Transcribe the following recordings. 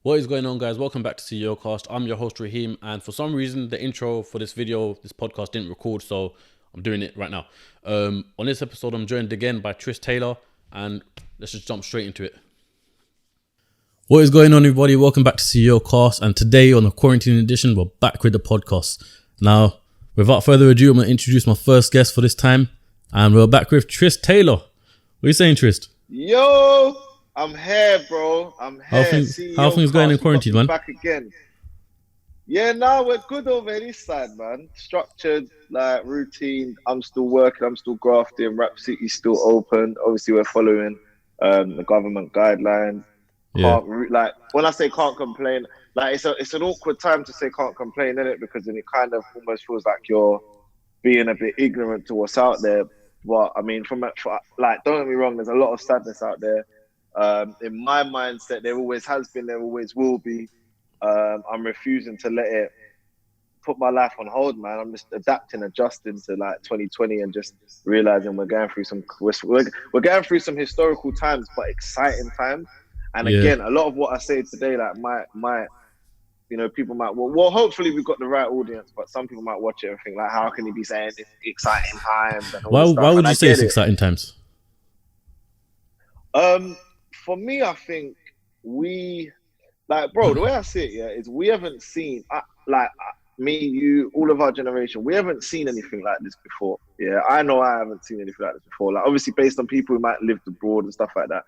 What is going on, guys? Welcome back to CEOCAST. I'm your host Raheem, and for some reason the intro for this podcast didn't record, so I'm doing it right now. On this episode, I'm joined again by Trist Taylor, and let's just jump straight into it. What is going on, everybody? Welcome back to CEOCAST, and today on the quarantine edition, we're back with the podcast. Now, without further ado, I'm going to introduce my first guest for this time, and we're back with Trist Taylor. What are you saying, Trist? Yo, I'm here, bro. I'm here. How things going in quarantine, man? Back again. Yeah, no, we're good over this side, man. Structured, like routine. I'm still working. I'm still grafting. Rap City's still open. Obviously, we're following the government guidelines. Yeah. Like when I say can't complain, like it's an awkward time to say can't complain, isn't it? Because then it kind of almost feels like you're being a bit ignorant to what's out there. But I mean, don't get me wrong, there's a lot of sadness out there. In my mindset, there always has been, there always will be. I'm refusing to let it put my life on hold, man. I'm just adapting, adjusting to like 2020, and just realizing we're going through some historical times, but exciting times. And again, a lot of what I say today, like might, people might, well, hopefully we've got the right audience, but some people might watch it and think like, how can he be saying it's exciting times? And all Why would you say it's exciting times? For me, I think the way I see it, is we haven't seen, me, you, all of our generation, we haven't seen anything like this before. Yeah, I know I haven't seen anything like this before. Like, obviously, based on people who might live abroad and stuff like that,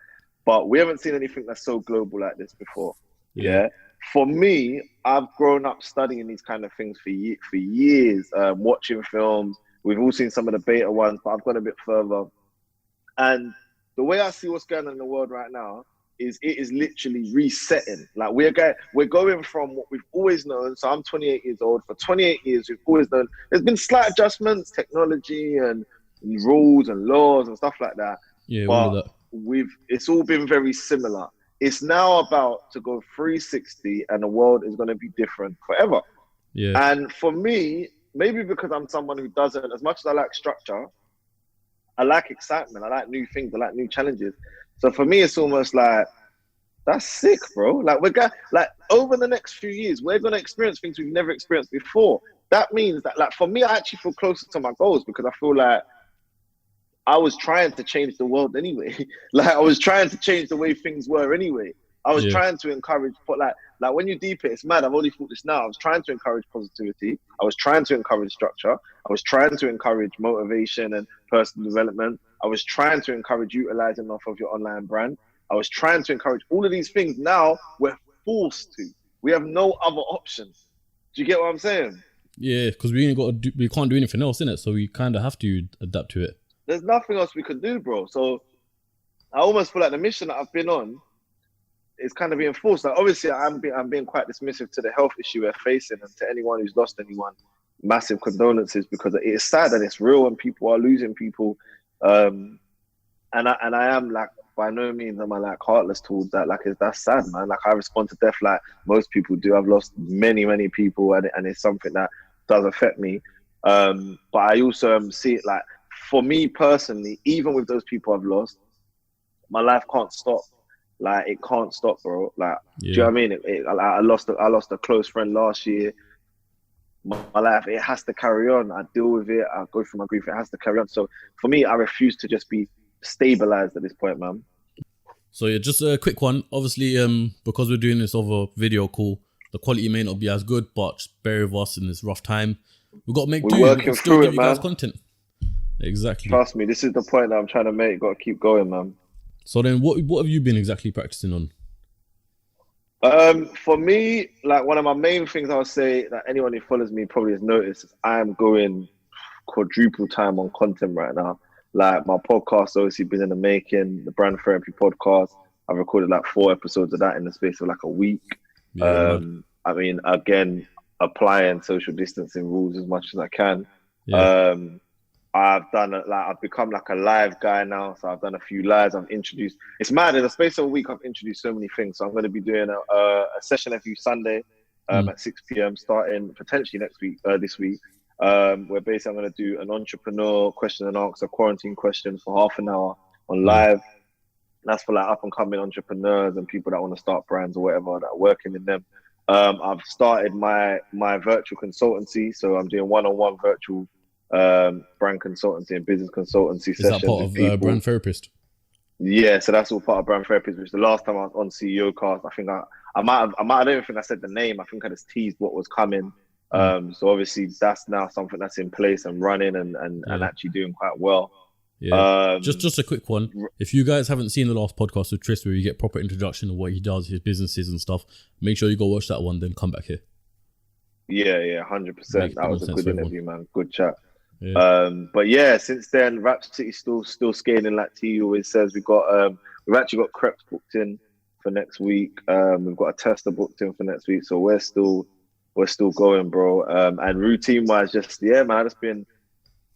but we haven't seen anything that's so global like this before. Yeah. For me, I've grown up studying these kind of things for years, watching films. We've all seen some of the beta ones, but I've gone a bit further. And the way I see what's going on in the world right now is it is literally resetting. Like we're going from what we've always known. So I'm 28 years old. For 28 years, we've always known there's been slight adjustments, technology and rules and laws and stuff like that. Yeah, but all of that. It's all been very similar. It's now about to go 360, and the world is going to be different forever. Yeah. And for me, maybe because I'm someone who doesn't, as much as I like structure, I like excitement. I like new things. I like new challenges. So for me, it's almost like, that's sick, bro. Like over the next few years, we're going to experience things we've never experienced before. That means that, like, for me, I actually feel closer to my goals, because I feel like I was trying to change the world anyway. Like, I was trying to change the way things were anyway. I was trying to encourage, but like when you deep it, it's mad. I've only thought this now. I was trying to encourage positivity. I was trying to encourage structure. I was trying to encourage motivation and personal development. I was trying to encourage utilizing off of your online brand. I was trying to encourage all of these things. Now we're forced to. We have no other options. Do you get what I'm saying? Yeah, because we can't do anything else, innit? So we kind of have to adapt to it. There's nothing else we can do, bro. So I almost feel like the mission that I've been on is kind of being forced. Like, obviously, I'm being quite dismissive to the health issue we're facing, and to anyone who's lost anyone, massive condolences, because it is sad and it's real, and people are losing people. And I am, like, by no means am I like heartless towards that. Like, that's sad, man. Like, I respond to death like most people do. I've lost many people, and it's something that does affect me. But I also see it like, for me personally, even with those people I've lost, my life can't stop. Like, it can't stop, bro. Like, do you know what I mean? I lost a close friend last year. My life, it has to carry on. I deal with it. I go through my grief. It has to carry on. So for me, I refuse to just be stabilized at this point, man. So yeah, just a quick one. Obviously, because we're doing this over video call, the quality may not be as good, but just bear with us in this rough time. We've got to make do. Working through it, man. Guys content. Exactly. Trust me, this is the point that I'm trying to make. Got to keep going, man. So then, what have you been exactly practicing on? For me, like, one of my main things I would say that anyone who follows me probably has noticed is I am going quadruple time on content right now. Like, my podcast obviously been in the making, the Brand Therapy podcast. I've recorded like 4 episodes of that in the space of like a week. I mean, again, applying social distancing rules as much as I can. I've become like a live guy now. So I've done a few lives. I've introduced, it's mad, in the space of a week, I've introduced so many things. So I'm going to be doing a session every Sunday at 6 p.m. starting potentially this week. Where basically I'm going to do an entrepreneur question and answer, quarantine questions for half an hour on live. That's for like up and coming entrepreneurs and people that want to start brands or whatever that are working in them. I've started my virtual consultancy, so I'm doing one-on-one virtual brand consultancy and business consultancy Is that sessions part with of people. brand therapist? Yeah, so that's all part of brand therapy. Which the last time I was on CEOCAST, I think I might have, I don't even think I said the name. I think I just teased what was coming. So obviously that's now something that's in place and running and actually doing quite well. Yeah. Just a quick one. If you guys haven't seen the last podcast with Trist where you get proper introduction of what he does, his businesses and stuff, make sure you go watch that one, then come back here. Yeah, 100%. That was a good interview, man. Good chat. Yeah. But yeah, since then, Rap City still scaling like T always says. We've actually got Creps booked in for next week. We've got a tester booked in for next week, so we're still going, bro. And routine wise, man,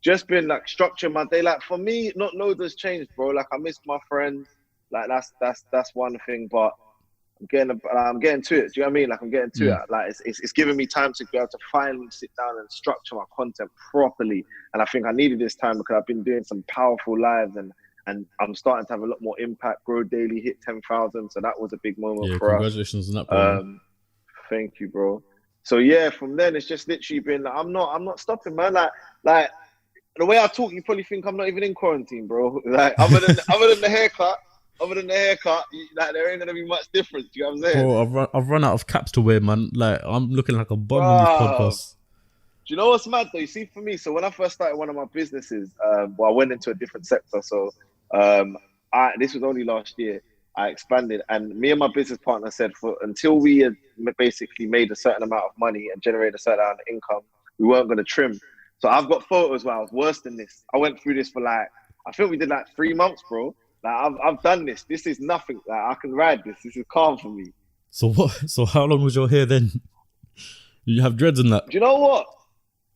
just been like structuring my day. Like for me, not loads has changed, bro. Like I miss my friends. Like that's one thing, but I'm getting to it. Do you know what I mean? Like I'm getting to it. Like it's giving me time to be able to finally sit down and structure my content properly. And I think I needed this time because I've been doing some powerful lives and I'm starting to have a lot more impact. Grow Daily hit 10,000, so that was a big moment for us. Congratulations on that, bro. Thank you, bro. So yeah, from then it's just literally been like, I'm not stopping, man. Like the way I talk, you probably think I'm not even in quarantine, bro. Like other than the haircut, like there ain't gonna be much difference. You know what I'm saying? Bro, I've run out of caps to wear, man. Like I'm looking like a bum on this podcast. Do you know what's mad though? You see, for me, so when I first started one of my businesses, I went into a different sector. So this was only last year. I expanded, and me and my business partner said, until we had basically made a certain amount of money and generated a certain amount of income, we weren't going to trim. So I've got photos where I was worse than this. I went through this for I think we did 3 months, bro. Like I've done this. This is nothing. Like I can ride this. This is calm for me. So what? So how long was your hair then? You have dreads in that? Do you know what?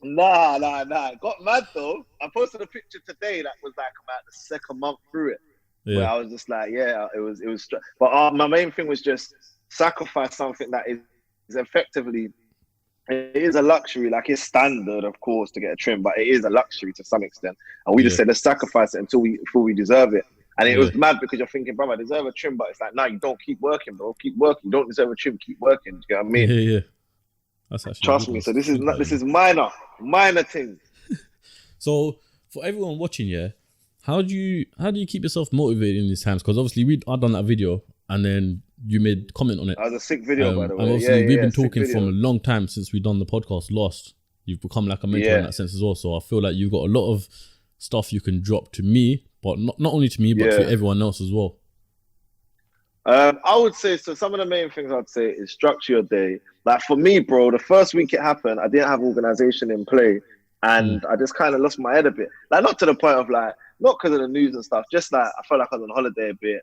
Nah. It got mad though. I posted a picture today that was about the second month through it. Yeah. Where I was just it was. But my main thing was just sacrifice something that is effectively. It is a luxury, like it's standard, of course, to get a trim, but it is a luxury to some extent. And we just said, let's sacrifice it until we deserve it. And it was mad because you're thinking, bro, I deserve a trim, but it's like, no, you don't. Keep working, bro. Keep working. You don't deserve a trim. Keep working. Do you know what I mean? Yeah. That's actually trust me. So this is minor things. So for everyone watching, how do you keep yourself motivated in these times? Because obviously I done that video and then you made comment on it. That was a sick video, by the way. And obviously we've been talking from a long time since we done the podcast Lost. You've become like a mentor in that sense as well. So I feel like you've got a lot of stuff you can drop to me, but not only to me, but to everyone else as well. I would say, so some of the main things I'd say is structure your day. Like for me, bro, the first week it happened, I didn't have organization in play. And I just kind of lost my head a bit. Like not to the point of not because of the news and stuff, just I felt like I was on holiday a bit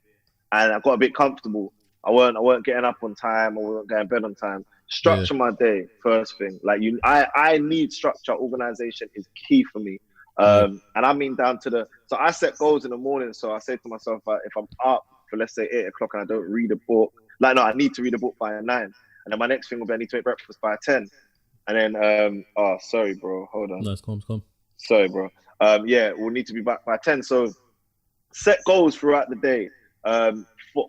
and I got a bit comfortable. I weren't getting up on time. I wasn't going to bed on time. Structure my day, first thing. I need structure. Organization is key for me. And I mean down to so I set goals in the morning. So I say to myself, if I'm up for let's say 8 o'clock and I don't read a book, I need to read a book by 9. And then my next thing will be I need to make breakfast by 10. And then, sorry, bro. Hold on. Nice, calm. Sorry, bro. We'll need to be back by 10. So set goals throughout the day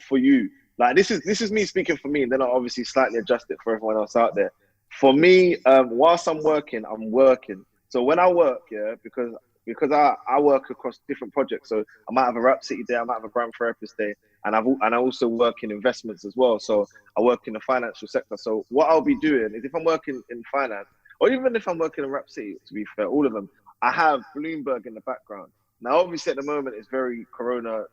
for you. Like this is me speaking for me, and then I'll obviously slightly adjust it for everyone else out there. For me, whilst I'm working. So when I work, because I work across different projects. So I might have a Rap City day, I might have a brand therapist day, and I also work in investments as well. So I work in the financial sector. So what I'll be doing is if I'm working in finance, or even if I'm working in Rap City, to be fair, all of them, I have Bloomberg in the background. Now, obviously at the moment it's very Corona,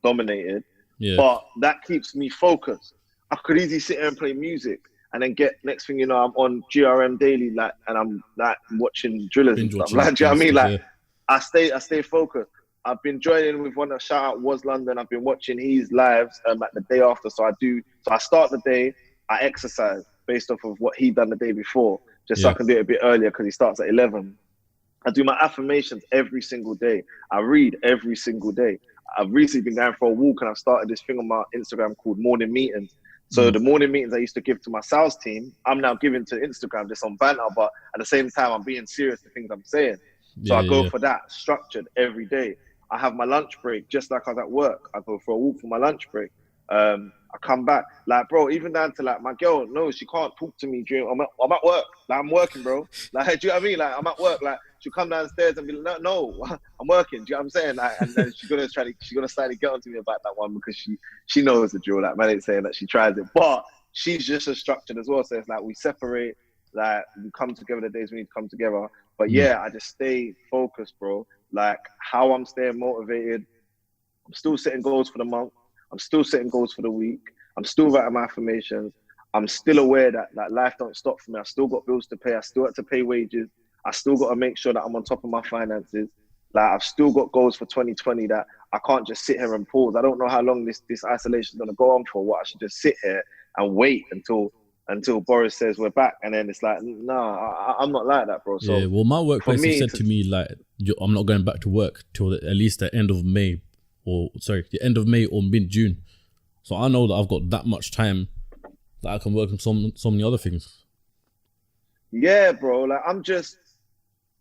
dominated. Yeah. But that keeps me focused. I could easily sit here and play music and then get next thing you know, I'm on GRM daily, and I'm watching drillers and stuff. Do you know what I mean? I stay focused. I've been joining with one shout out Was London. I've been watching his lives at the day after. So I start the day, I exercise based off of what he done the day before, just so I can do it a bit earlier because he starts at 11. I do my affirmations every single day. I read every single day. I've recently been going for a walk and I've started this thing on my Instagram called morning meetings. So the morning meetings I used to give to my sales team, I'm now giving to Instagram just on banter, but at the same time, I'm being serious to things I'm saying. So I go for that structured every day. I have my lunch break, just like I was at work. I go for a walk for my lunch break. I come back, like, bro, even down to like my girl, no, she can't talk to me during, I'm at work, like, I'm working, bro. Like, do you know what I mean? Like, I'm at work, like, she'll come downstairs and be like, no, I'm working, do you know what I'm saying? Like, and then she's gonna slightly get onto me about that one, because she knows the drill. Like, man ain't saying that she tries it, but she's just as structured as well. So it's like, we separate, like, we come together the days we need to come together. But yeah, I just stay focused, bro. Like, how I'm staying motivated, I'm still setting goals for the month. I'm still setting goals for the week. I'm still writing my affirmations. I'm still aware that life don't stop for me. I still got bills to pay. I still have to pay wages. I still got to make sure that I'm on top of my finances. Like, I've still got goals for 2020 that I can't just sit here and pause. I don't know how long this isolation is going to go on for. What, I should just sit here and wait until Boris says we're back, and then it's like, nah, I'm not like that, bro. So yeah, well, my workplace has said to me, like, I'm not going back to work till at least the end of May, the end of May or mid-June. So I know that I've got that much time that I can work on so many other things. Yeah, bro. Like,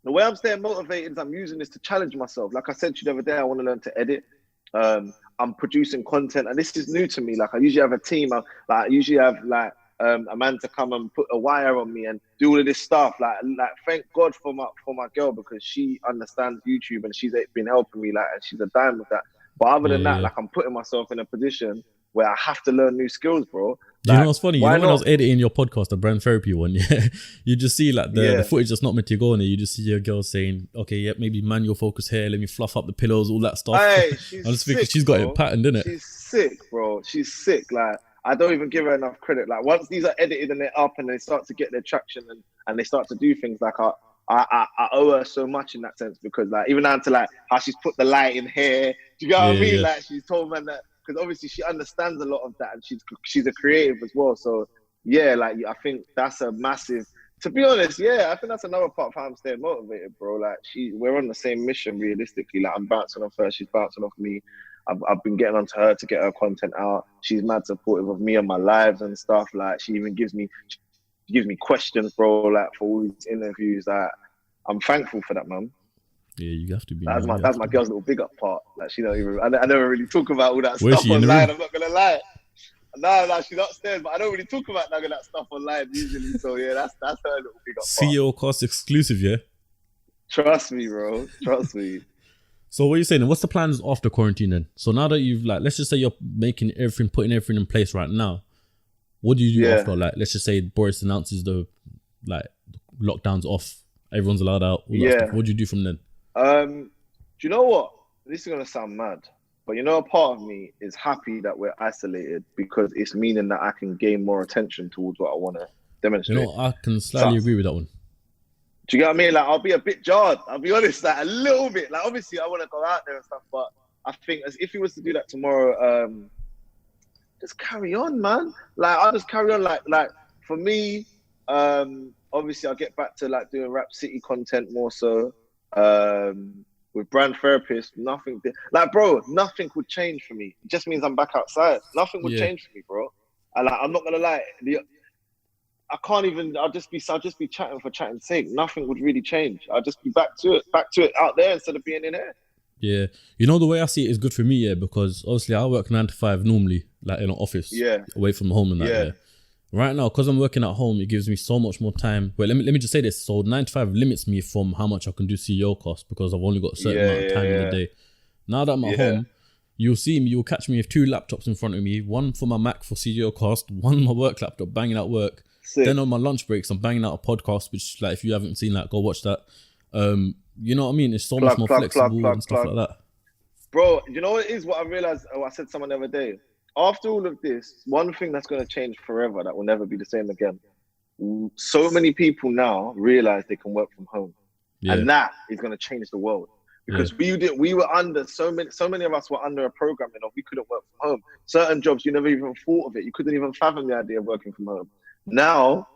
the way I'm staying motivated is I'm using this to challenge myself. Like I said to you the other day, I want to learn to edit. I'm producing content, and this is new to me. Like, I usually have a team. I usually have a man to come and put a wire on me and do all of this stuff. Like thank God for my girl, because she understands YouTube and she's been helping me. Like, and she's a dime with that. But other than that, like, I'm putting myself in a position where I have to learn new skills, bro. Do you know what's funny? You know when I was editing your podcast, the brand therapy one, yeah, you just see like the footage that's not meant to go on there. You just see your girl saying, okay, yeah, maybe manual focus here, let me fluff up the pillows, all that stuff. Hey, I just think she's got it patterned, innit? She's sick, bro. She's sick. Like, I don't even give her enough credit. Like, once these are edited and they're up and they start to get their traction and they start to do things, like, I owe her so much in that sense, because like, even down to like how she's put the light in here. Do you get what I mean? Yeah. Like, she's told man that, because obviously she understands a lot of that, and she's a creative as well. So yeah, like, I think that's a massive, to be honest, yeah, I think that's another part of how I'm staying motivated, bro. Like, we're on the same mission realistically. Like, I'm bouncing off her, she's bouncing off me. I've been getting onto her to get her content out. She's mad supportive of me and my lives and stuff. Like, she even gives me questions, bro, like, for all these interviews. Like, I'm thankful for that, man. Yeah, you have to be. That's my girl's little big up part. Like, she don't even. I never really talk about all that stuff online. I'm not gonna lie. No, she's upstairs, but I don't really talk about none of that stuff online usually. So yeah, that's her little big up part. CEOCAST exclusive, yeah. Trust me, bro. Trust me. So what are you saying? What's the plans after quarantine then? So now that you've, like, let's just say you're putting everything in place right now. What do you do after? Like, let's just say Boris announces the lockdowns off, everyone's allowed out, all that stuff. What do you do from then? Do you know what? This is gonna sound mad, but you know, a part of me is happy that we're isolated, because it's meaning that I can gain more attention towards what I want to demonstrate. You know, I can slightly agree with that one. Do you get what I mean? Like, I'll be a bit jarred. I'll be honest, like, a little bit. Like, obviously, I want to go out there and stuff, but I think as if he was to do that tomorrow, just carry on, man. Like, I'll just carry on. Like for me, obviously, I'll get back to like doing Rap City content more so. With brand therapists, nothing. Like, bro, nothing would change for me. It just means I'm back outside. Nothing would change for me, bro. I'm not gonna lie. I can't even. I'll just be chatting for chatting's sake. Nothing would really change. I'll just be back to it out there instead of being in here. Yeah, you know, the way I see it is good for me, because obviously I work 9 to 5 normally, like in an office, away from home and that. Yeah. Right now, because I'm working at home, it gives me so much more time. Well, let me just say this. So 9 to 5 limits me from how much I can do CEOCAST, because I've only got a certain amount of time in the day. Now that I'm at home, you'll catch me with 2 laptops in front of me, one for my Mac for CEOCAST, one my work laptop, banging out work. Sick. Then on my lunch breaks, I'm banging out a podcast, which, like, if you haven't seen that, go watch that. You know what I mean? It's so much more flexible and stuff like that. Bro, you know what it is? What I realized, I said to someone the other day, after all of this, one thing that's going to change forever, that will never be the same again. So many people now realize they can work from home. And that is going to change the world. Because we were under, so many of us were under a programming of we couldn't work from home. Certain jobs, you never even thought of it. You couldn't even fathom the idea of working from home. Now,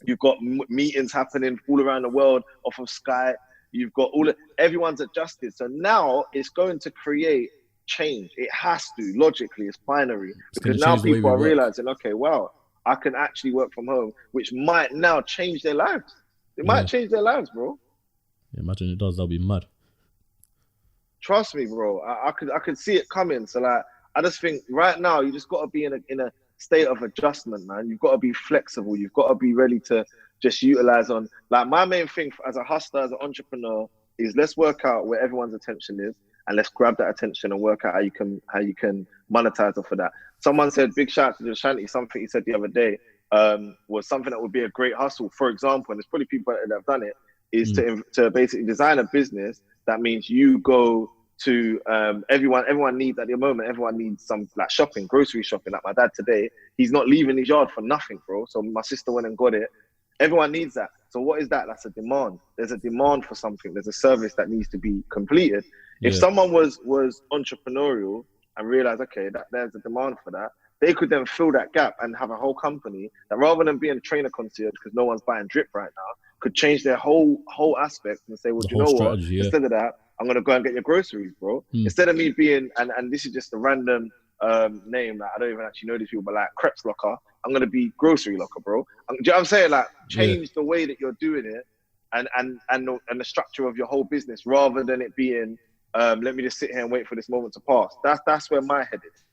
you've got meetings happening all around the world off of Skype. You've got everyone's adjusted. So now it's going to create change. It has to, logically, it's binary. Because now people are realizing, okay, wow, I can actually work from home, which might now change their lives. It might change their lives, bro. Yeah, imagine it does, that'll be mad. Trust me, bro. I could see it coming. So like, I just think right now you just got to be in a state of adjustment, man. You've got to be flexible. You've got to be ready to just utilize on. Like my main thing as a hustler, as an entrepreneur, is let's work out where everyone's attention is, and let's grab that attention and work out how you can monetize off of that. Someone said, big shout out to Shanti. Something he said the other day was something that would be a great hustle. For example, and there's probably people that have done it, is to basically design a business that means you go to everyone needs at the moment, everyone needs some like shopping, grocery shopping. Like my dad today, he's not leaving his yard for nothing, bro. So my sister went and got it. Everyone needs that. So what is that? That's a demand. There's a demand for something. There's a service that needs to be completed. If someone was entrepreneurial and realized, okay, that there's a demand for that, they could then fill that gap and have a whole company that, rather than being a trainer concierge because no one's buying drip right now, could change their whole aspect and say, well, do you know what? Instead of that, I'm gonna go and get your groceries, bro. Instead of me being, and this is just a random name, like I don't even actually know these people, but like Crepes Locker, I'm gonna be Grocery Locker, bro. Do you know what I'm saying? Like change the way that you're doing it and the structure of your whole business, rather than it being let me just sit here and wait for this moment to pass. That's where my head is.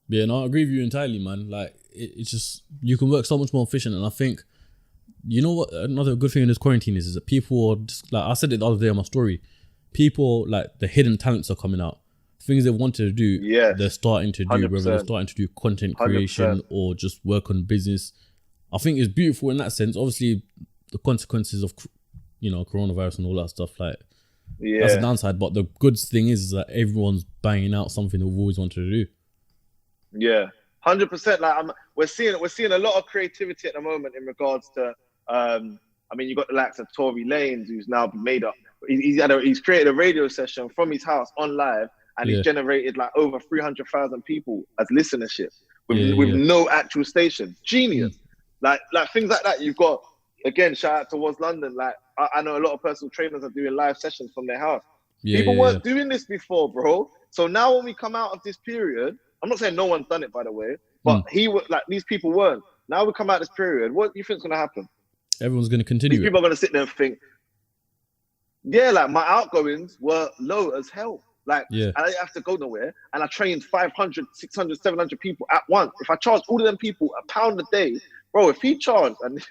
Yeah, no, I agree with you entirely, man. Like it's just, you can work so much more efficient, and I think, you know what, another good thing in this quarantine is that people are just, like I said it the other day on my story, people, like the hidden talents are coming out. Things they wanted to do, they're starting to do, 100%. Whether they're starting to do content creation 100%. Or just work on business. I think it's beautiful in that sense. Obviously, the consequences of, you know, coronavirus and all that stuff, like, that's the downside. But the good thing is that everyone's banging out something they've always wanted to do. Yeah, 100%. Like we're seeing a lot of creativity at the moment in regards to. I mean, you got the likes of Tory Lanez, who's now made up. He's created a radio session from his house on live, and he's generated like over 300,000 people as listenership with no actual station. Genius. Like things like that. You've got, again, shout out to Was London. Like I know a lot of personal trainers are doing live sessions from their house. People weren't doing this before, bro. So now when we come out of this period, I'm not saying no one's done it, by the way, but these people weren't. Now we come out of this period, what do you think is going to happen? Everyone's going to continue. These people are going to sit there and think, like my outgoings were low as hell. Like, I didn't have to go nowhere. And I trained 500, 600, 700 people at once. If I charged all of them people £1 a day, bro, if he charged, and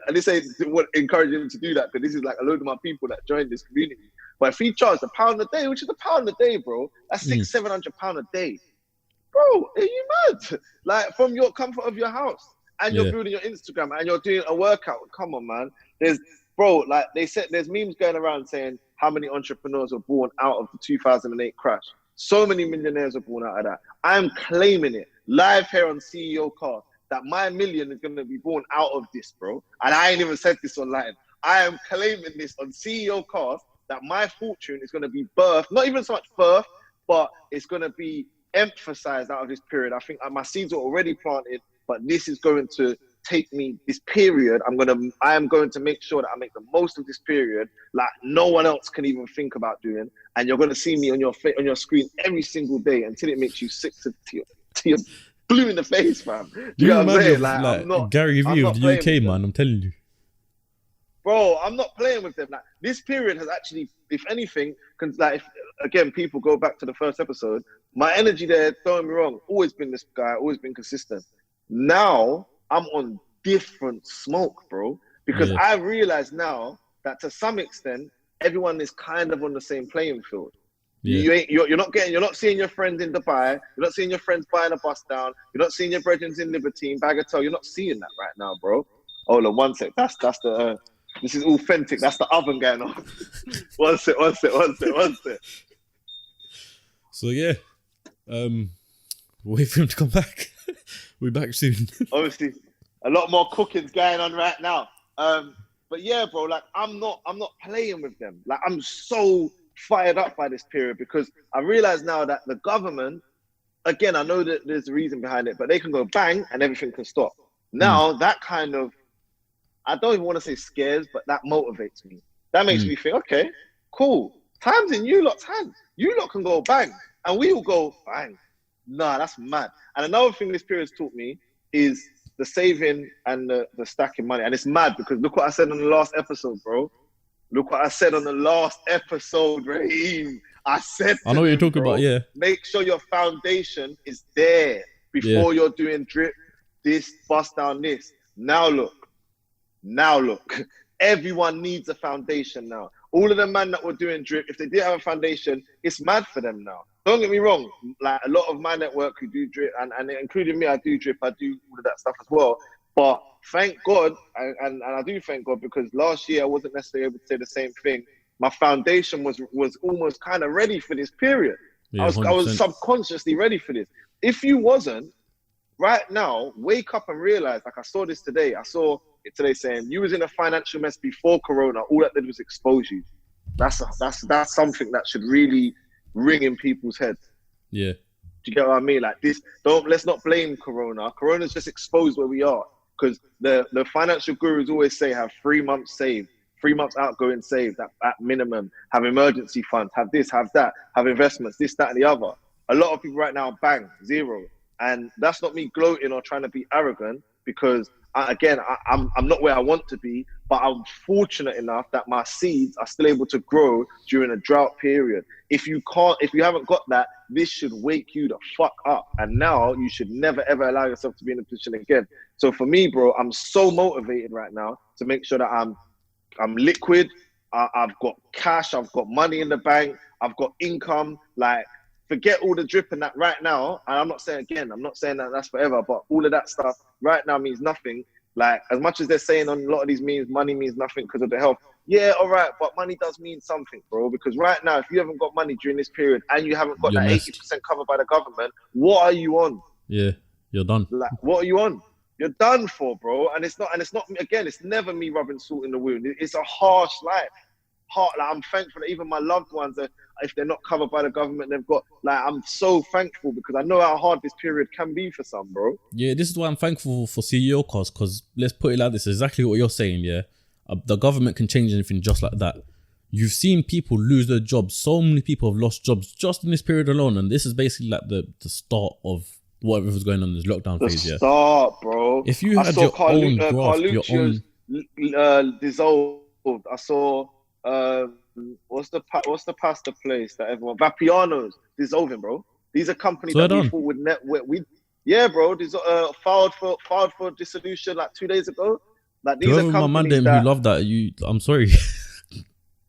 this ain't what encouraging him to do that, because this is like a load of my people that joined this community. But if he charged £1 a day, which is £1 a day, bro, that's £600-700 a day. Bro, are you mad? Like, from your comfort of your house. And you're building your Instagram and you're doing a workout. Come on, man. Like they said, there's memes going around saying how many entrepreneurs were born out of the 2008 crash. So many millionaires were born out of that. I'm claiming it live here on CEOCAST that my million is going to be born out of this, bro. And I ain't even said this online. I am claiming this on CEOCAST that my fortune is going to be birthed, not even so much birth, but it's going to be emphasized out of this period. I think my seeds are already planted, but this is going to take me this period. I am going to make sure that I make the most of this period like no one else can even think about doing. And you're going to see me on your screen every single day until it makes you sick to your blue in the face, fam. Do you know what I'm saying? Like I'm not, Gary Vee of the UK, man. I'm telling you. Bro, I'm not playing with them. Like this period has actually, if anything, like again, people go back to the first episode. My energy there, don't get me wrong, always been this guy, always been consistent. Now I'm on different smoke, bro, because I realize now that to some extent everyone is kind of on the same playing field. You're not seeing your friends in Dubai. You're not seeing your friends buying a bus down. You're not seeing your brethren in Libertine, Bagatelle. You're not seeing that right now, bro. Hold on, one sec. That's the. This is authentic. That's the oven going on. One sec. So yeah, wait for him to come back. We're back soon. Obviously, a lot more cooking's going on right now. But yeah, bro, like I'm not playing with them. Like I'm so fired up by this period because I realize now that the government, again, I know that there's a reason behind it, but they can go bang and everything can stop. Now that kind of, I don't even want to say scares, but that motivates me. That makes me think, okay, cool. Time's in you lot's hands. You lot can go bang and we will go bang. Nah, that's mad. And another thing this period's taught me is the saving and the stacking money. And it's mad because look what I said on the last episode, bro. Look what I said on the last episode, Raheem. I said I know what you're talking about, yeah. Make sure your foundation is there before you're doing drip, this, bust down this. Now look. Everyone needs a foundation now. All of the man that were doing drip, if they didn't have a foundation, it's mad for them now. Don't get me wrong. Like a lot of my network who do drip, and including me, I do drip, I do all of that stuff as well. But thank God, and I do thank God, because last year I wasn't necessarily able to say the same thing. My foundation was almost kind of ready for this period. Yeah, I was subconsciously ready for this. If you wasn't, right now, wake up and realize, like I saw this today. I saw it today saying you was in a financial mess before Corona. All that did was expose you. That's something that should really ring in people's heads. Yeah. Do you get what I mean? Like this, let's not blame Corona. Corona's just exposed where we are, because the financial gurus always say have 3 months saved, 3 months outgoing saved at minimum, have emergency funds, have this, have that, have investments, this, that, and the other. A lot of people right now, bang, zero. And that's not me gloating or trying to be arrogant, because I'm not where I want to be, but I'm fortunate enough that my seeds are still able to grow during a drought period. If you haven't got that, this should wake you the fuck up. And now you should never, ever allow yourself to be in a position again. So for me, bro, I'm so motivated right now to make sure that I'm liquid. I've got cash. I've got money in the bank. I've got income. Like, forget all the drip and that right now. And I'm not saying that that's forever, but all of that stuff right now means nothing. Like, as much as they're saying on a lot of these memes, money means nothing because of the health. Yeah, all right, but money does mean something, bro. Because right now, if you haven't got money during this period and you haven't got that 80% covered by the government, what are you on? Yeah, you're done. Like, what are you on? You're done for, bro. And it's not, again, it's never me rubbing salt in the wound. It's a harsh life. Like, I'm thankful that even my loved ones, if they're not covered by the government, they've got, like, I'm so thankful, because I know how hard this period can be for some, bro. Yeah, this is why I'm thankful for CEOCAST, because let's put it like this, exactly what you're saying, yeah? The government can change anything just like that. You've seen people lose their jobs. So many people have lost jobs just in this period alone, and this is basically like the start of whatever was going on in this lockdown phase, yeah? The start, bro. If you had your own graft, your own... dissolved. I saw... what's the pasta place that everyone, Vapiano's dissolving, bro. These are companies that we thought would bro. These filed for dissolution like 2 days ago. Like, these are companies who love that. I'm sorry.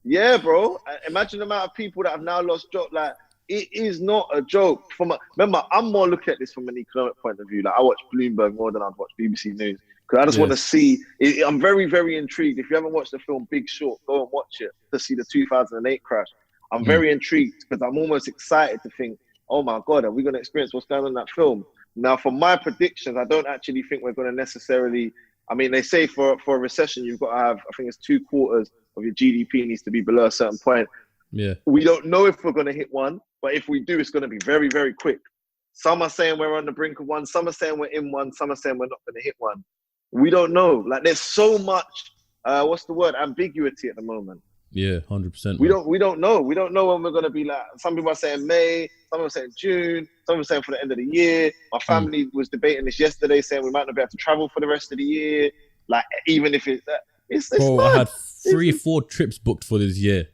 Yeah, bro. Imagine the amount of people that have now lost jobs. Like, it is not a joke. Remember, I'm more looking at this from an economic point of view. Like, I watch Bloomberg more than I'd watch BBC News. Because I just want to see, I'm very, very intrigued. If you haven't watched the film Big Short, go and watch it to see the 2008 crash. I'm very intrigued, because I'm almost excited to think, oh my God, are we going to experience what's going on in that film? Now, for my predictions, I don't actually think we're going to necessarily, I mean, they say for a recession, you've got to have, I think it's 2/4 of your GDP needs to be below a certain point. Yeah. We don't know if we're going to hit one, but if we do, it's going to be very, very quick. Some are saying we're on the brink of one. Some are saying we're in one. Some are saying we're not going to hit one. We don't know. Like, there's so much, ambiguity at the moment. Yeah, 100%. We don't know. We don't know when we're gonna be. Like, some people are saying May, some are saying June, some are saying for the end of the year. My family was debating this yesterday, saying we might not be able to travel for the rest of the year. Like, even if it's bro, mad. I had 3-4 trips booked for this year.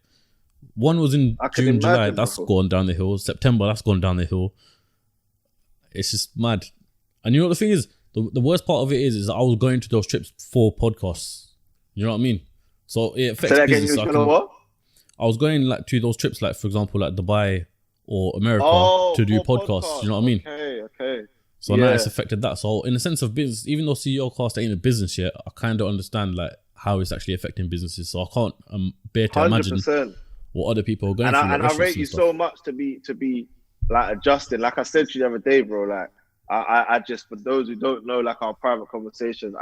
One was in June, July. That's gone down the hill. September, that's gone down the hill. It's just mad. And you know what the thing is? The worst part of it is I was going to those trips for podcasts. You know what I mean? So it affects business. I was going like to those trips, like for example, like Dubai or America to do podcasts. You know what I mean? Okay. So now it's affected that. So in the sense of business, even though CEOCAST ain't a business yet, I kind of understand like how it's actually affecting businesses. So I can't bear to imagine 100%. What other people are going through. And I rate you so much to be like adjusting. Like I said to you the other day, bro, like, I just, for those who don't know, like our private conversations,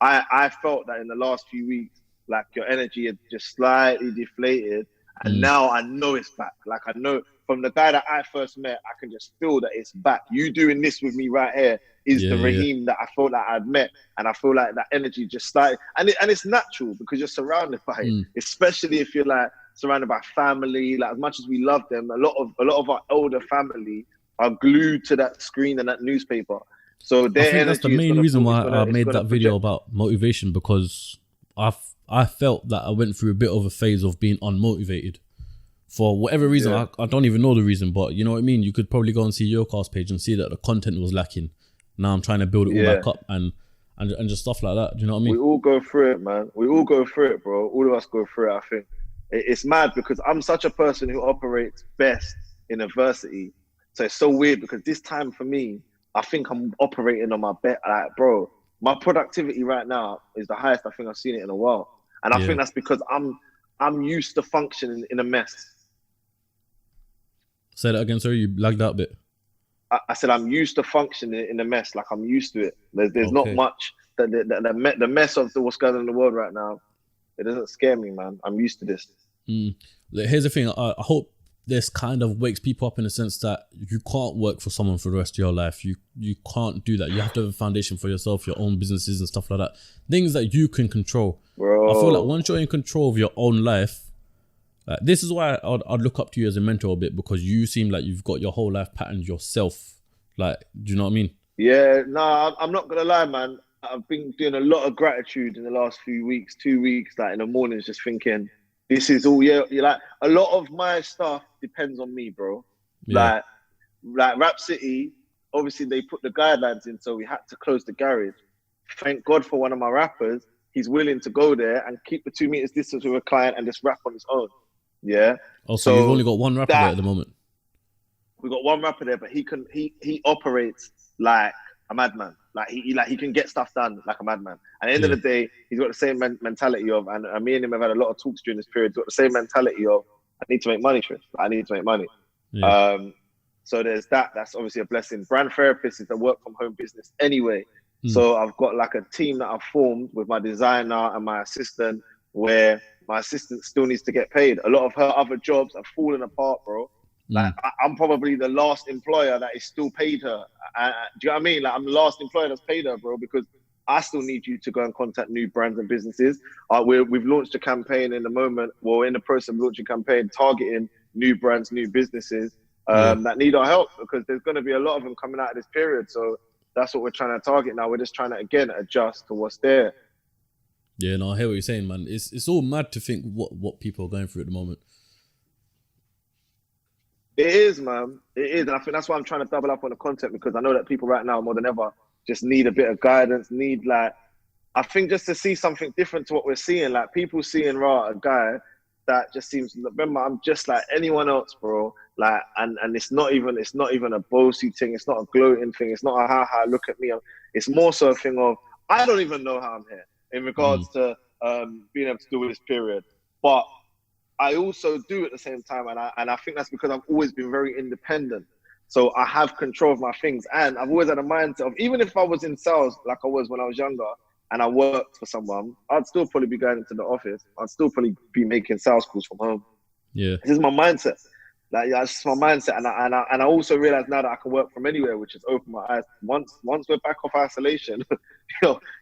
I felt that in the last few weeks, like your energy had just slightly deflated, and now I know it's back. Like, I know from the guy that I first met, I can just feel that it's back. You doing this with me right here is the Raheem that I felt like I'd met, and I feel like that energy just started, and it's natural because you're surrounded by it, especially if you're like surrounded by family. Like, as much as we love them, a lot of our older family are glued to that screen and that newspaper. So I think that's the main reason why I made that video about motivation, because I felt that I went through a bit of a phase of being unmotivated. For whatever reason, Yeah. I don't even know the reason, but you know what I mean? You could probably go and see CEOCAST page and see that the content was lacking. Now I'm trying to build it all back up and just stuff like that. Do you know what I mean? We all go through it, man. We all go through it, bro. All of us go through it, I think. It's mad because I'm such a person who operates best in adversity. So it's so weird because this time for me, I think I'm operating on my bet. Like, bro, my productivity right now is the highest I think I've seen it in a while. And I think that's because I'm used to functioning in a mess. Say that again, sorry, you lagged out a bit. I said I'm used to functioning in a mess. Like I'm used to it. There's not much. The mess of what's going on in the world right now, it doesn't scare me, man. I'm used to this. Here's the thing. I hope this kind of wakes people up in the sense that you can't work for someone for the rest of your life. You can't do that. You have to have a foundation for yourself, your own businesses and stuff like that. Things that you can control. Bro. I feel like once you're in control of your own life, this is why I'd look up to you as a mentor a bit, because you seem like you've got your whole life patterned yourself. Like, do you know what I mean? Yeah, no, I'm not gonna lie, man. I've been doing a lot of gratitude in the last few weeks, 2 weeks, like in the mornings, just thinking, this is all, you're like, a lot of my stuff depends on me, bro. Yeah. Like Rap City, obviously they put the guidelines in, so we had to close the garage. Thank God for one of my rappers. He's willing to go there and keep the 2 meters distance with a client and just rap on his own. Yeah. Also, you've only got one rapper there at the moment. We got one rapper there, but he operates like a madman. Like he can get stuff done like a madman. And at the end of the day, he's got the same mentality of, and me and him have had a lot of talks during this period. He's got the same mentality of, I need to make money, Trist. I need to make money. Yeah. So there's that. That's obviously a blessing. Brand therapist is a work from home business anyway. So I've got like a team that I've formed with my designer and my assistant, where my assistant still needs to get paid. A lot of her other jobs have fallen apart, bro. Like I'm probably the last employer that is still paid her. Do you know what I mean? Like I'm the last employer that's paid her, bro, because I still need you to go and contact new brands and businesses. We've launched a campaign in the moment. Well, in the process of launching a campaign targeting new brands, new businesses that need our help, because there's going to be a lot of them coming out of this period. So that's what we're trying to target now. We're just trying to, again, adjust to what's there. Yeah, no, I hear what you're saying, man. It's all mad to think what people are going through at the moment. It is, man. It is. And I think that's why I'm trying to double up on the content, because I know that people right now more than ever just need a bit of guidance, I think just to see something different to what we're seeing. Like people seeing a guy that just seems, remember, I'm just like anyone else, bro. Like, and it's not even a bossy thing. It's not a gloating thing. It's not a ha look at me. It's more so a thing of, I don't even know how I'm here in regards to being able to do with this period. But I also do at the same time, and I think that's because I've always been very independent. So I have control of my things, and I've always had a mindset of, even if I was in sales like I was when I was younger and I worked for someone, I'd still probably be going into the office. I'd still probably be making sales calls from home. Yeah, this is my mindset. Like, yeah, it's my mindset, and I also realize now that I can work from anywhere, which has opened my eyes. Once we're back off isolation,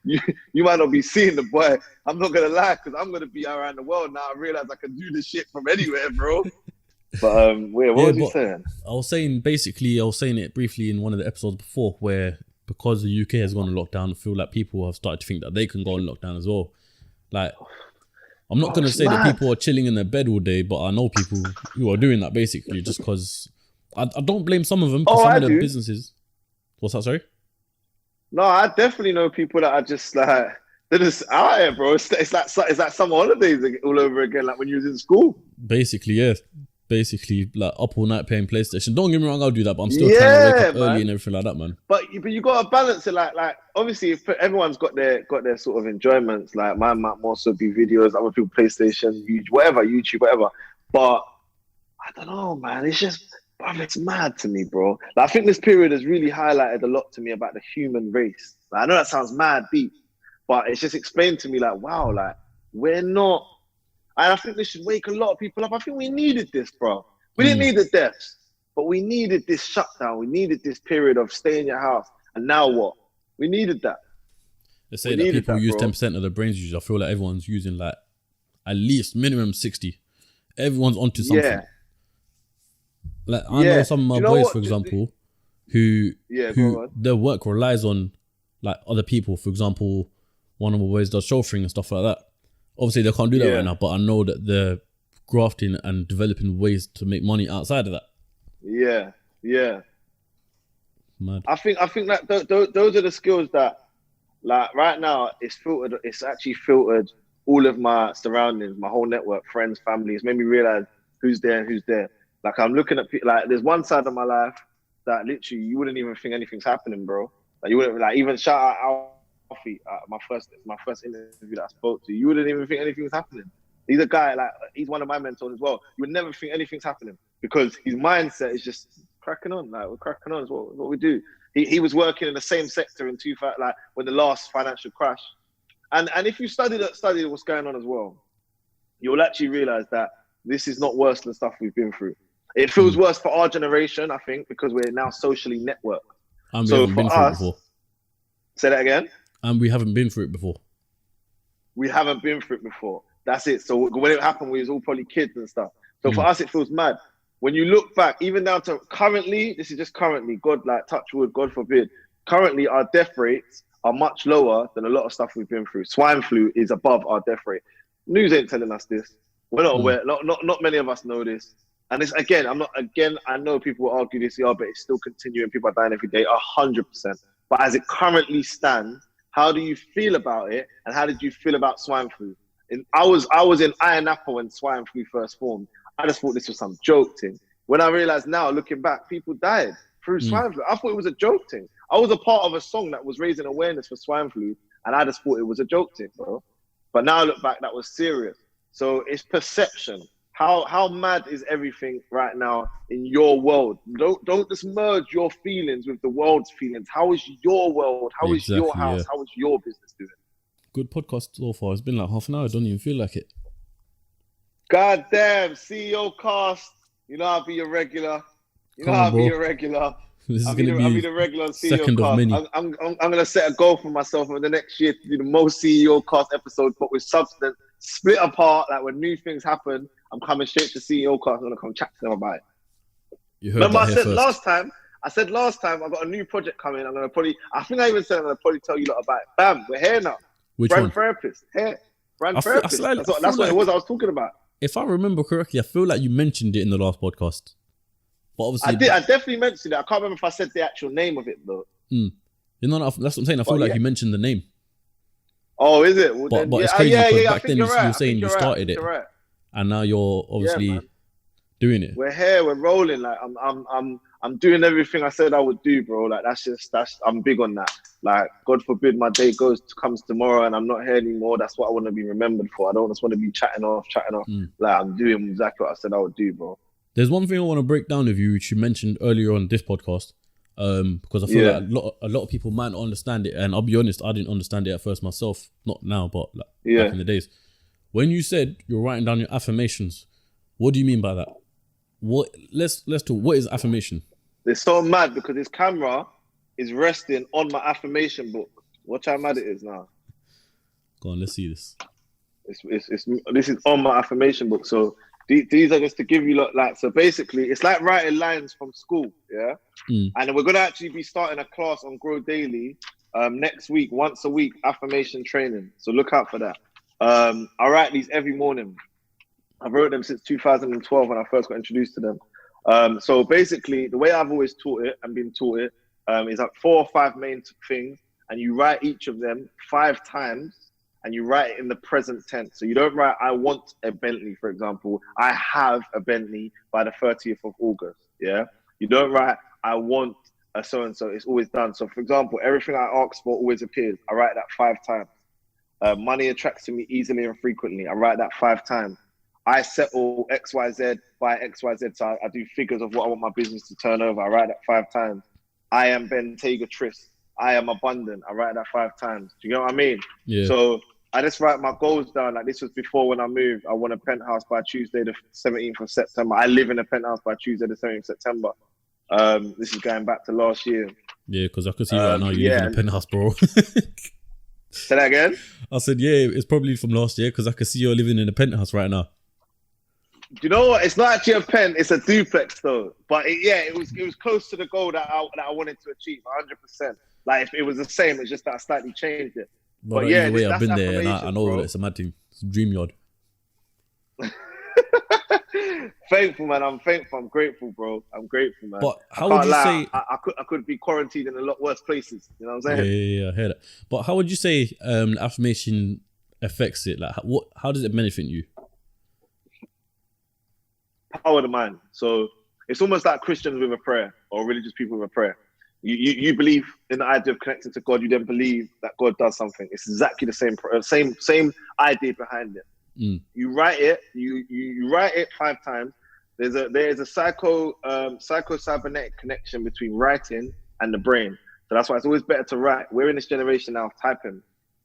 you might not be seeing the boy. I'm not gonna lie, because I'm gonna be around the world now. I realize I can do this shit from anywhere, bro. But what was you saying? I was saying it briefly in one of the episodes before, where because the UK has gone on lockdown, I feel like people have started to think that they can go on lockdown as well. Like, I'm not going to say that people are chilling in their bed all day, but I know people who are doing that basically just because I don't blame some of them, because some of their businesses. What's that, sorry? No, I definitely know people that are just like, they're just out here, bro. It's like summer holidays all over again, like when you was in school. Basically, yeah. Basically, like up all night playing PlayStation. Don't get me wrong, I'll do that, but I'm still trying to wake up early and everything like that, man. But you got to balance it, like obviously, if everyone's got their sort of enjoyments. Like mine might more so be videos, other people PlayStation, YouTube, whatever. But I don't know, man. It's just, it's mad to me, bro. Like, I think this period has really highlighted a lot to me about the human race. Like, I know that sounds mad deep, but it's just explained to me, like, wow, like we're not. And I think this should wake a lot of people up. I think we needed this, bro. We didn't need the deaths, but we needed this shutdown. We needed this period of stay in your house. And now what? We needed that. They say that people use 10% of their brains usage. I feel like everyone's using like at least minimum 60. Everyone's onto something. Yeah. Like I know some of my boys, for example, who their work relies on like other people. For example, one of my boys does chauffeuring and stuff like that. Obviously, they can't do that right now, but I know that the grafting and developing ways to make money outside of that. Yeah. Mad. I think that those are the skills that, like, right now it's filtered. It's actually filtered all of my surroundings, my whole network, friends, family. It's made me realize who's there and who's there. Like, I'm looking at people. Like, there's one side of my life that literally you wouldn't even think anything's happening, bro. Like, you wouldn't, like, even shout out Alfie, my first interview that I spoke to. You wouldn't even think anything's happening. He's a guy, like, he's one of my mentors as well. You would never think anything's happening because his mindset is just cracking on. Like, we're cracking on is what we do. He was working in the same sector in 2000, like, when the last financial crash. And if you study what's going on as well, you'll actually realize that this is not worse than stuff we've been through. It feels worse for our generation, I think, because we're now socially networked. And we haven't been through it before. Say that again? And we haven't been through it before. We haven't been through it before. That's it. So when it happened, we was all probably kids and stuff. So for us, it feels mad. When you look back, even down to currently, this is just currently, God, like, touch wood, God forbid, currently our death rates are much lower than a lot of stuff we've been through. Swine flu is above our death rate. News ain't telling us this. We're not aware. Not many of us know this. And it's, I know people will argue this, but it's still continuing. People are dying every day, 100%. But as it currently stands, how do you feel about it? And how did you feel about swine flu? And I was in Iron Apple when swine flu first formed. I just thought this was some joke thing. When I realized now, looking back, people died through swine flu. I thought it was a joke thing. I was a part of a song that was raising awareness for swine flu, and I just thought it was a joke thing, bro. But now I look back, that was serious. So it's perception. How mad is everything right now in your world? Don't just merge your feelings with the world's feelings. How is your world? How is your house? How is your business doing? Good podcast so far. It's been like half an hour. I don't even feel like it. God damn, CEOCAST. You know I'll be a regular. This is going to be the regular second of many. I'm going to set a goal for myself over the next year to do the most CEOCAST episodes, but with substance, split apart. Like, when new things happen, I'm coming straight to CEOCAST. I'm going to come chat to them about it. You heard Remember, that here first. I said last time I've got a new project coming. I think I even said I'm going to probably tell you a lot about it. Bam, we're here now. Which brand one? Therapist. Here. Brand I therapist. That's what it was I was talking about. If I remember correctly, I feel like you mentioned it in the last podcast. But obviously, I definitely mentioned it. I can't remember if I said the actual name of it though. You know, that's what I'm saying. I feel like you mentioned the name. Oh, is it? Well, but it's crazy because back then you were saying you started it, right. and now you're obviously doing it. We're here. We're rolling. Like, I'm doing everything I said I would do, bro. Like, I'm big on that. Like, God forbid my day comes tomorrow and I'm not here anymore. That's what I want to be remembered for. I don't just want to be chatting off. Like, I'm doing exactly what I said I would do, bro. There's one thing I want to break down with you, which you mentioned earlier on this podcast, because I feel like a lot of people might not understand it, and I'll be honest, I didn't understand it at first myself. Not now, but back in the days. When you said you're writing down your affirmations, what do you mean by that? Let's talk. What is affirmation? It's so mad because this camera is resting on my affirmation book. Watch how mad it is now. Go on, let's see this. This is on my affirmation book. So these are just to give you like, so basically it's like writing lines from school, yeah? And we're gonna actually be starting a class on Grow Daily next week, once a week, affirmation training. So look out for that. I write these every morning. I've wrote them since 2012 when I first got introduced to them. So basically the way I've always taught it and been taught it is like 4 or 5 main things, and you write each of them 5 times. And you write it in the present tense. So you don't write, I want a Bentley, for example. I have a Bentley by the 30th of August, yeah? You don't write, I want a so-and-so. It's always done. So, for example, everything I ask for always appears. I write that 5 times. Money attracts to me easily and frequently. I write that 5 times. I settle XYZ by XYZ. So I do figures of what I want my business to turn over. I write that 5 times. I am Bentayga Trist. I am abundant. I write that 5 times. Do you know what I mean? Yeah. So I just write my goals down. Like, this was before when I moved. I want a penthouse by Tuesday, the 17th of September. I live in a penthouse by Tuesday, the 17th of September. This is going back to last year. Yeah, because I could see right now you live in a penthouse, bro. Say that again? I said, yeah, it's probably from last year because I could see you're living in a penthouse right now. Do you know what? It's not actually a pen. It's a duplex, though. But it was close to the goal that I wanted to achieve, 100%. Like, if it was the same, it's just that I slightly changed it. But yeah, I've been there and I know it's a mad thing. It's a dream yard. Thankful, man. I'm thankful. I'm grateful, bro. I'm grateful, man. But I how would can't you lie. say? I could be quarantined in a lot worse places. You know what I'm Yeah, saying? yeah, yeah, I hear that. But how would you say the affirmation affects it? Like, how does it benefit you? Power of the mind. So it's almost like Christians with a prayer or religious people with a prayer. You believe in the idea of connecting to God. You then believe that God does something. It's exactly the same idea behind it. Mm. You write it. You write it 5 times. There is a psycho-cybernetic connection between writing and the brain. So that's why it's always better to write. We're in this generation now of typing.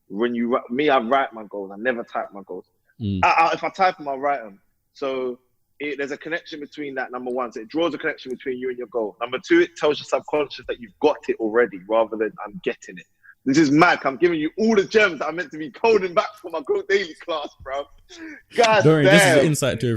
When you me, I write my goals. I never type my goals. Mm. If I type them, I'll write them. So there's a connection between that, number one. So it draws a connection between you and your goal. Number 2, it tells your subconscious that you've got it already rather than I'm getting it. This is mad. I'm giving you all the gems that I'm meant to be coding back for my Grow Daily class, bro. God Don't worry, damn. this is the insight to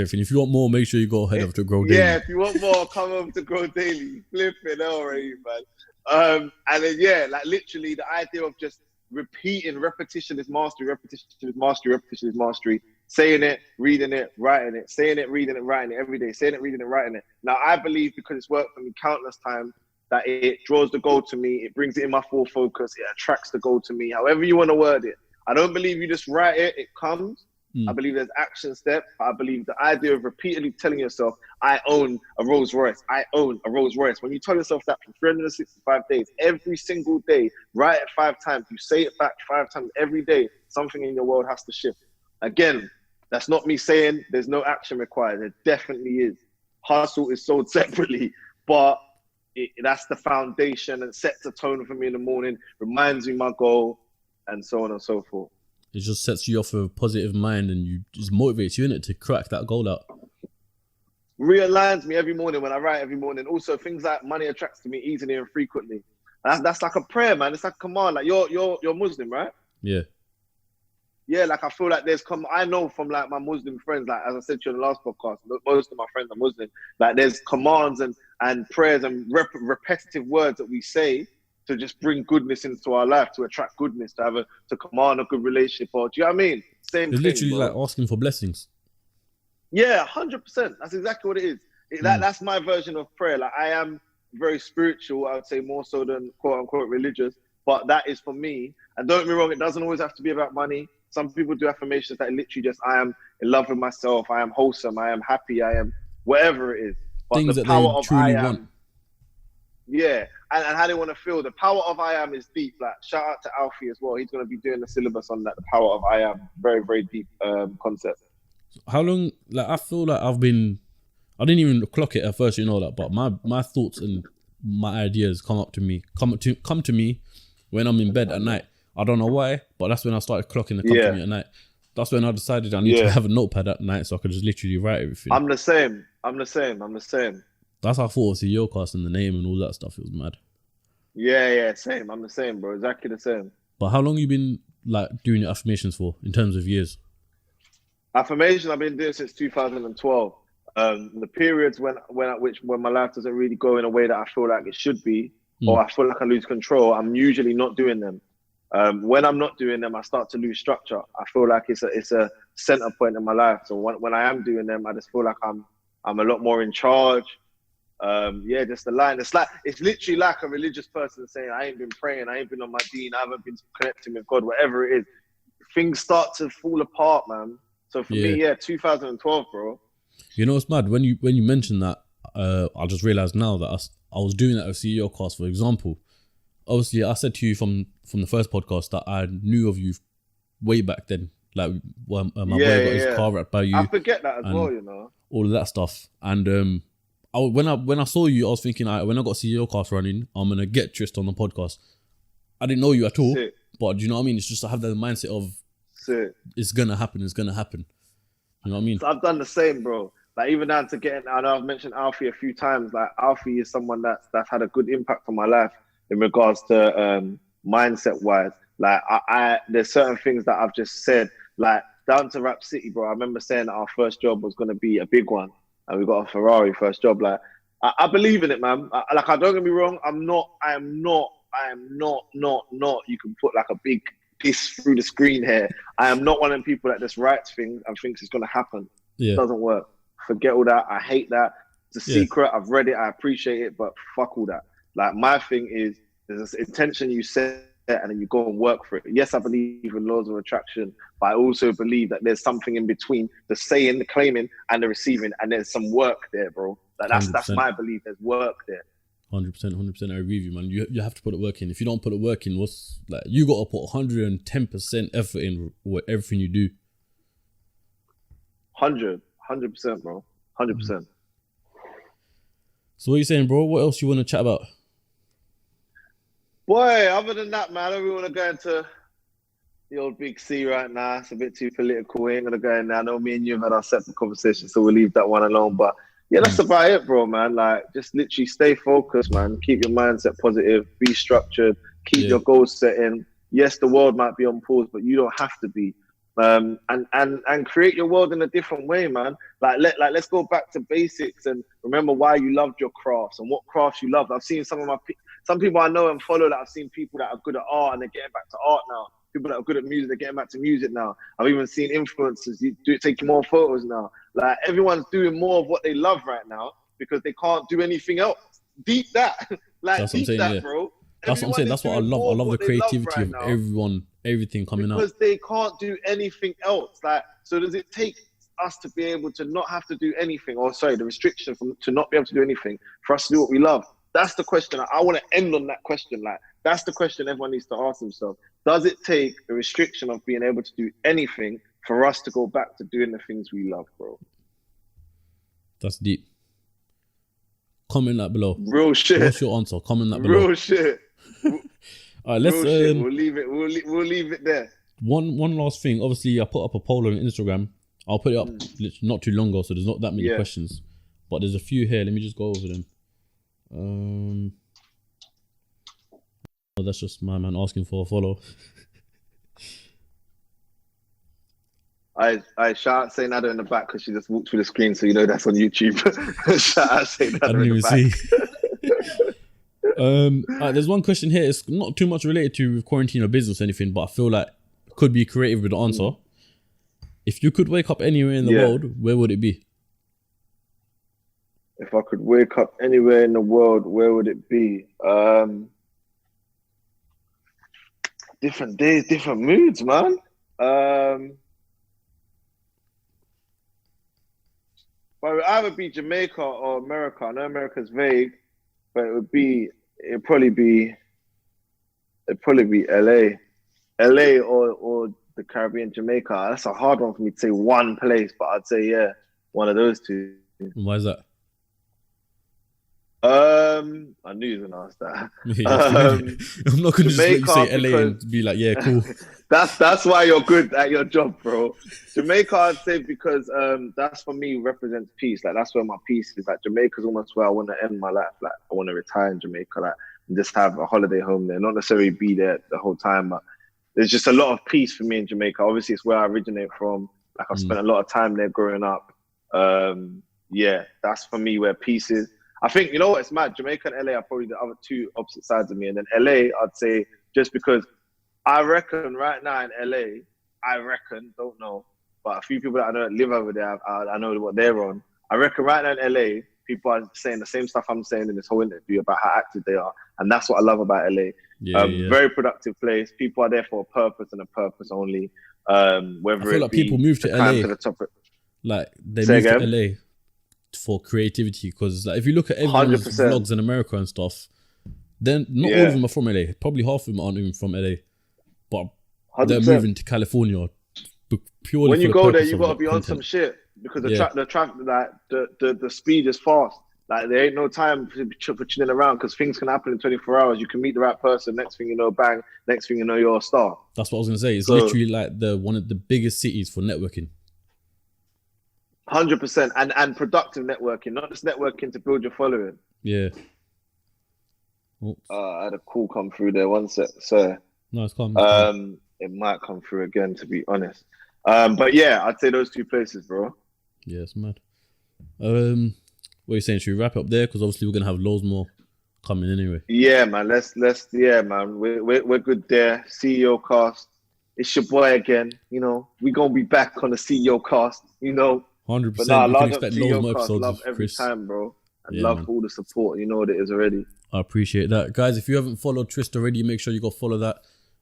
everything. If you want more, make sure you go ahead of to Grow Daily. Yeah, if you want more, come over to Grow Daily. Flipping already, man. And then, yeah, like literally the idea of just repeating, repetition is mastery, repetition is mastery, repetition is mastery. Saying it, reading it, writing it, saying it, reading it, writing it every day, saying it, reading it, writing it. Now, I believe because it's worked for me countless times that it draws the goal to me, it brings it in my full focus, it attracts the goal to me, however you want to word it. I don't believe you just write it, it comes. I believe there's action steps. I believe the idea of repeatedly telling yourself, I own a Rolls Royce. I own a Rolls Royce. When you tell yourself that for 365 days, every single day, write it 5 times. You say it back 5 times every day. Something in your world has to shift. Again, that's not me saying there's no action required. There definitely is. Hustle is sold separately, but that's the foundation and sets a tone for me in the morning, reminds me my goal, and so on and so forth. It just sets you off with a positive mind and you just motivates you in it to crack that goal out. Realigns me every morning when I write every morning. Also, things like money attracts to me easily and frequently. That's like a prayer, man. It's like a command. Like you're Muslim, right? Yeah. Yeah, like I feel like I know from like my Muslim friends, like as I said to you in the last podcast, most of my friends are Muslim. Like there's commands and prayers and repetitive words that we say to just bring goodness into our life, to attract goodness, to command a good relationship. Or do you know what I mean? Same It's thing, literally bro. like asking for blessings. Yeah, 100%. That's exactly what it is. That's my version of prayer. Like I am very spiritual, I would say more so than quote unquote religious, but that is for me. And don't get me wrong, it doesn't always have to be about money. Some people do affirmations that literally just, I am in love with myself, I am wholesome, I am happy, I am whatever it is. But Things the that power they of truly I am, want. yeah, and how they want to feel. The power of I am is deep. Like shout out to Alfie as well. He's going to be doing the syllabus on that. The power of I am, very, very deep concept. How long? Like I feel like I didn't even clock it at first, you know that. But my thoughts and my ideas come to me when I'm in bed at night. I don't know why, but that's when I started clocking to come to me at night. That's when I decided I need to have a notepad at night so I could just literally write everything. I'm the same. That's how I thought of CEOCAST and the name and all that stuff. It was mad. Yeah, same. I'm the same, bro. Exactly the same. But how long you been like doing your affirmations for in terms of years? Affirmation I've been doing since 2012. The periods when my life doesn't really go in a way that I feel like it should be, or I feel like I lose control, I'm usually not doing them. When I'm not doing them, I start to lose structure. I feel like it's a center point in my life. So when I am doing them, I just feel like I'm a lot more in charge. Just the line. It's literally like a religious person saying, I ain't been praying, I ain't been on my deen, I haven't been connecting with God, whatever it is. Things start to fall apart, man. So for me, 2012, bro. You know, it's mad when you mentioned that. I just realized now that I was doing that with CEOCAST, for example. Obviously, I said to you from the first podcast that I knew of you way back then. Like when my boy got his car wrecked by you. I forget that as well, you know. All of that stuff. And when I saw you, I was thinking, when I got CEOCAST running, I'm gonna get Trist on the podcast. I didn't know you at all, but do you know what I mean? It's just I have that mindset of it's gonna happen. You know what I mean? So I've done the same, bro. Like even down to getting, I know I've mentioned Alfie a few times. Like Alfie is someone that's had a good impact on my life in regards to mindset wise. Like I there's certain things that I've just said, like down to Rap City, bro. I remember saying that our first job was going to be a big one, and we got a Ferrari first job. Like I believe in it, man. I don't get me wrong. I am not. You can put like a big piss through the screen here. I am not one of them people that just writes things and thinks it's going to happen. Yeah. It doesn't work. Forget all that. I hate that. It's a Yeah. secret. I've read it. I appreciate it, but fuck all that. Like, my thing is, there's this intention you set and then you go and work for it. Yes, I believe in laws of attraction, but I also believe that there's something in between the saying, the claiming, and the receiving, and there's some work there, bro. Like, that's 100%. my belief. There's work there. 100%. I agree with you, man. You have to put the work in. If you don't put the work in, what's like? You got to put 110% effort in with everything you do. 100%, bro. 100%. So what are you saying, bro? What else you want to chat about? Boy, other than that, man, I don't really want to go into the old big C right now. It's a bit too political. We ain't gonna go in there. I know me and you have had our separate conversation, so we'll leave that one alone. But yeah, that's about it, bro, man. Like, just literally stay focused, man. Keep your mindset positive, be structured, keep your goals set in. Yes, the world might be on pause, but you don't have to be. And create your world in a different way, man. Let's go back to basics and remember why you loved your crafts and what crafts you loved. I've seen some people I know and follow that I've seen people that are good at art and they're getting back to art now. People that are good at music, they're getting back to music now. I've even seen influencers taking more photos now. Like, everyone's doing more of what they love right now because they can't do anything else. Deep that. Like, that's what I'm saying, that, yeah. bro. That's what I'm saying. That's what I love. I love the creativity of everything coming out. Because they can't do anything else. Like, so does it take us to be able to not have to do anything, or sorry, the restriction to not be able to do anything for us to do what we love? That's the question. I want to end on that question. Like, that's the question everyone needs to ask themselves. Does it take the restriction of being able to do anything for us to go back to doing the things we love, bro? That's deep. Comment that below. Real shit. What's your answer? Comment that below. Real shit. All right, let's. We'll leave it there. One last thing. Obviously, I put up a poll on Instagram. I'll put it up literally not too long ago, so there's not that many questions, but there's a few here. Let me just go over them. Oh, that's just my man asking for a follow. I shout out Saint Nada in the back because she just walked through the screen, so you know that's on YouTube. Shout out Saint Nada. I didn't even see. There's one question here. It's not too much related to quarantine or business or anything, but I feel like it could be creative with the answer. If you could wake up anywhere in the world, where would it be? If I could wake up anywhere in the world, where would it be? Different days, different moods, man. But it would either be Jamaica or America. I know America's vague, but it'd probably be LA. LA or the Caribbean, Jamaica. That's a hard one for me to say one place, but I'd say one of those two. Why is that? I knew you were gonna ask that. I'm not gonna just let you say LA and be like, yeah, cool. That's why you're good at your job, bro. Jamaica, I'd say, because that's for me represents peace. Like, that's where my peace is. Like, Jamaica's almost where I want to end my life. Like, I want to retire in Jamaica, like, and just have a holiday home there. Not necessarily be there the whole time, but there's just a lot of peace for me in Jamaica. Obviously, it's where I originate from. Like, I've spent a lot of time there growing up. That's for me where peace is. I think, you know what, it's mad. Jamaica and LA are probably the other two opposite sides of me. And then LA, I'd say, just because I reckon right now in LA, don't know, but a few people that I know that live over there, I know what they're on. I reckon right now in LA, people are saying the same stuff I'm saying in this whole interview about how active they are. And that's what I love about LA. Very productive place. People are there for a purpose and a purpose only. Whether I feel like people move to LA. To the top of, like, they move to LA for creativity, because like, if you look at everyone's vlogs in America and stuff, then not all of them are from LA. Probably half of them aren't even from LA, but 100%. They're moving to California purely. When you for the go there, you gotta be content. on some shit, because the traffic, like the speed is fast. Like, there ain't no time for chilling around, because things can happen in 24 hours. You can meet the right person. Next thing you know, bang. Next thing you know, you're a star. That's what I was gonna say. It's literally like one of the biggest cities for networking. 100%, and productive networking, not just networking to build your following. Yeah. I had a call come through there. One sec, sir. No, it's calm. It might come through again, to be honest. But yeah, I'd say those two places, bro. Yeah, it's mad. What are you saying? Should we wrap up there? Because obviously we're gonna have loads more coming anyway. Yeah, man. Let's man. We're good there. CEOCAST. It's your boy again. You know, we're gonna be back on the CEOCAST. You know, 100%. But nah, You can large up expect to loads your more cast. episodes Love of every Chris. time, bro. And Yeah, love man. all the support. You know what it is already. I appreciate that. Guys, if you haven't followed Trist already, make sure you go follow that.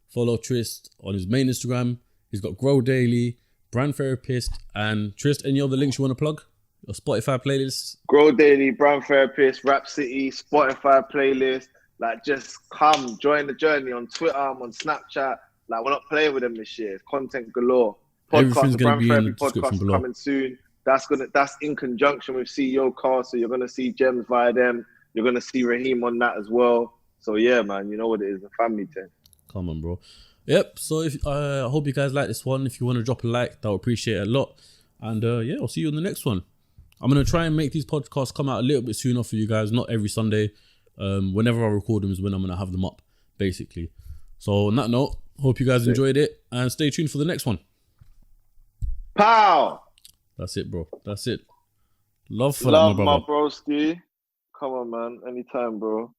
Follow Trist on his main Instagram. He's got Grow Daily, Brand Therapist, and Trist, any other links you want to plug? Your Spotify playlists? Grow Daily, Brand Therapist, Rap City, Spotify playlist. Like, just come, join the journey on Twitter, I'm on Snapchat. Like, we're not playing with them this year. It's content galore. Podcast, Everything's the going to Brand be in the Therapy description podcast is below. coming soon. That's in conjunction with CEOCAST, so you're gonna see Gems via them. You're gonna see Raheem on that as well. So yeah, man, you know what it is, a family thing. Come on, bro. Yep. So if I hope you guys like this one. If you want to drop a like, that would appreciate it a lot. And yeah, I'll see you in the next one. I'm gonna try and make these podcasts come out a little bit sooner for you guys. Not every Sunday. Whenever I record them is when I'm gonna have them up, basically. So on that note, hope you guys enjoyed it and stay tuned for the next one. Pow! That's it, bro. That's it. Love for that, my Love brother. my broski. Come on, man. Anytime, bro.